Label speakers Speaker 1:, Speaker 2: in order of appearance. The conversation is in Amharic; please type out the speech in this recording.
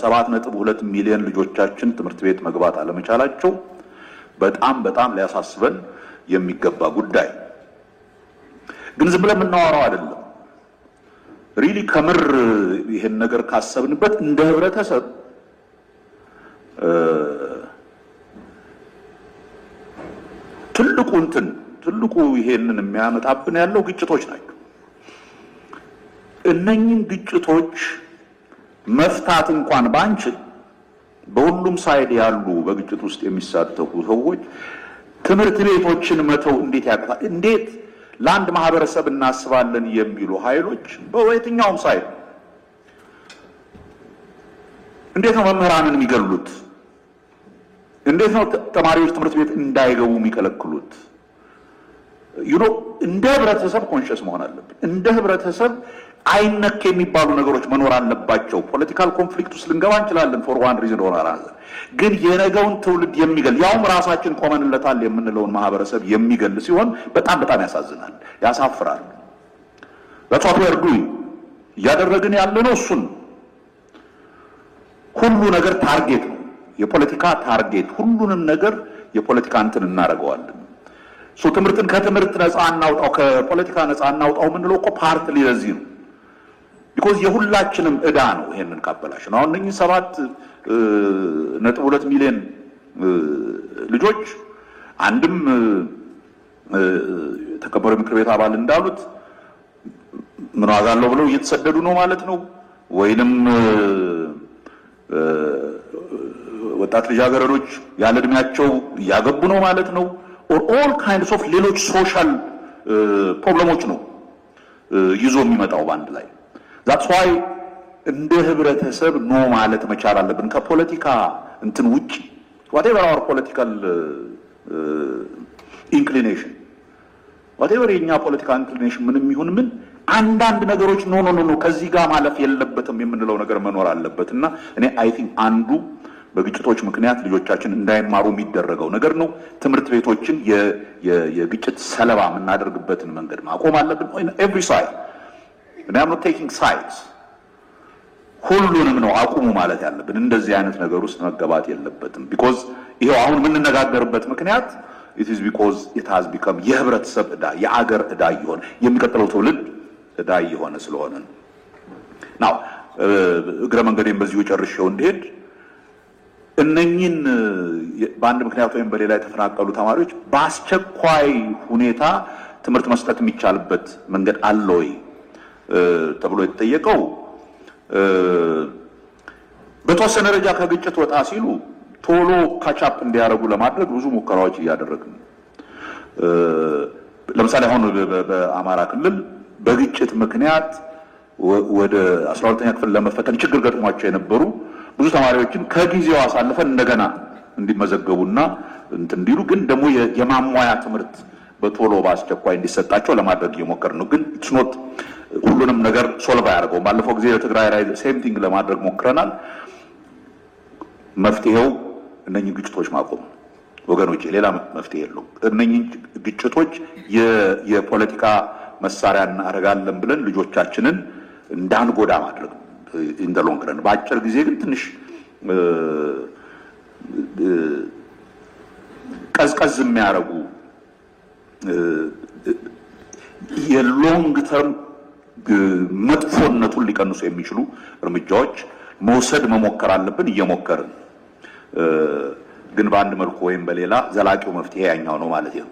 Speaker 1: 7.2 ሚሊዮን ልጆቻችን ትምህርት ቤት መግባት አለመቻላቸው በጣም ሊያሳስበን የሚገባ ጉዳይ ግን ዝም ብለን እናወራው አይደለም ሪሊ ከምር ይሄን ነገር ካሰብንበት እንደ ህብረተሰብ ትልቁ ይሄንን የሚያመጣብን ያለው ግጭቶች ናቸው እነኚህን ግጭቶች መፍታት እንኳን ባንችል በሁሉም ሳይድ ያሉ በግጭት ውስጥ የሚሳተፉ ሰዎች ትምህርት ቤቶችን መተው እንዴት ያቅታል እንዴት ለአንድ ማህበረሰብ እናስባለን የሚሉ ኃይሎች በየትኛውም ሳይድ እንዴት ነው መምህራንን የሚገሉት እንዴት ነው ተማሪዎች ትምህርት ቤት እንዳይገቡ የሚከለክሉት እንደ ህብረተሰብ ኮንሺየስ መሆን አለብን እንደ ህብረተሰብ አይነክ የሚባሉ ነገሮች መኖር አለባቸው ፖለቲካል ኮንፍሊክት ውስጥ ልንገባ እንችላለን for one reason or another ግን የነገውን ትውልድ የሚገል ያውም ራሳችን ቆመንለታል የምንለውን ማህበረሰብ የሚገል ሲሆን በጣም ያሳዝናል ያሳፍራል that's what we are doing ያደረግን ያለነው እሱን ሁሉ ነገር ታርጌት ነው የፖለቲካ ታርጌት ሁሉንም ነገር የፖለቲካ እንትን እናረጋዋለን ትምህርትን ከትምህርት ነፃ እናውጣው ከፖለቲካ ነፃ እናውጣው ምንለው እኮ ፓርት ሊለዚህ ነው because የሁላችንም እዳ ነው ይሄንን ካበላሽ ነው አሁን እነኚህ 7.2 ሚሊዮን ልጆች አንድም ተከበረ ምክር ቤት አባል እንዳሉት ምን ዋጋለው ብለው እየተሰደዱ ነው ማለት ነው ወይንም ወጣት ልጃገረዶች ያለ እድሜያቸው ያገቡ ነው ማለት ነው or all kinds of ሌሎች ሶሻል ፕሮብሌሞች ነው ይዞ የሚመጣው ባንድ ላይ that's why እንደ ህብረተሰብ ነው ማለት መቻል አለብን ከፖለቲካ እንትን ውጪ whatever our political inclination whatever የኛ political inclination ምንም ይሁን ምን አንዳንድ ነገሮች ኖ ከዚህ ጋር ማለፍ የለበትም የምንለው ነገር መኖር አለበትና እኔ I think አንዱ በግጭቶች ምክንያት ልጆቻችን እንዳይማሩ የሚደረገው ነገር ነው ትምህርት ቤቶችን የግጭት ሰለባ የምናደርግበትን መንገድ ማቆም አለብን on every side and I'm not taking sides ሁሉንም ነው አቁሙ ማለት ያለብን እንደዚህ አይነት ነገር ውስጥ መገባት የለበትም because ይሄው አሁን የምንነጋገርበት ምክንያት it is because it has become የህብረተሰብ እዳ የአገር እዳ ይሆን የሚቀጥለው ትውልድ እዳ ይሆን ስለሆነ now እግረ መንገዴን በዚሁ ጨርሼው እንድሄድ እነኚህን በአንድ ምክንያት ወይም በሌላ የተፈናቀሉ ተማሪዎች በአስቸኳይ ሁኔታ ትምህርት መስጠት የሚቻልበት መንገድ አለ ወይ ተብሎ የተጠየቀው በተወሰነ ደረጃ ከግጭት ወጣ ሲሉ ቶሎ ካቻፕ እንዲያረጉ ለማድረግ ብዙ ሙከራዎች እያደረግን ለምሳሌ አሁን በአማራ ክልል በግጭት ምክንያት ወደ 12ኛ ክፍል ለመፈተን ችግር ገጥሟቸው የነበሩ ብዙ ተማሪዎችን ከጊዜው አሳልፈን እንደገና እንዲመዘገቡና እንዲሉ ግን ደግሞ የማሟያ ትምህርት በቶሎ በአስቸኳይ እንዲሰጣቸው ለማድረግ እየሞከርን ነው ግን it's not ሁሉንም ነገር ሶልቭ ያደርገው ባለፈው ጊዜ ለትግራይ ላይ ሴም ቲንግ ለማድረግ ሞክረናል መፍትሄው እነኚህ ግጭቶች ማቆም ወገኖቼ ሌላ መፍትሄ የለውም እነኚህ ግጭቶች የፖለቲካ መሳሪያ እናደርጋለን ብለን ልጆቻችንን እንዳንጎዳ ማድረግ in the long run ባጭር ጊዜ ግን ትንሽ ቀዝቀዝ የሚያረጉ የሎንግ ተርም መጥፎነቱን ሊቀንሱ የሚችሉ እርምጃዎች መውሰድ መሞከር አለብን እየሞከርን ግን በአንድ መልኩ ወይም በሌላ ዘላቂው መፍትሄ ያኛው ነው ማለት ነው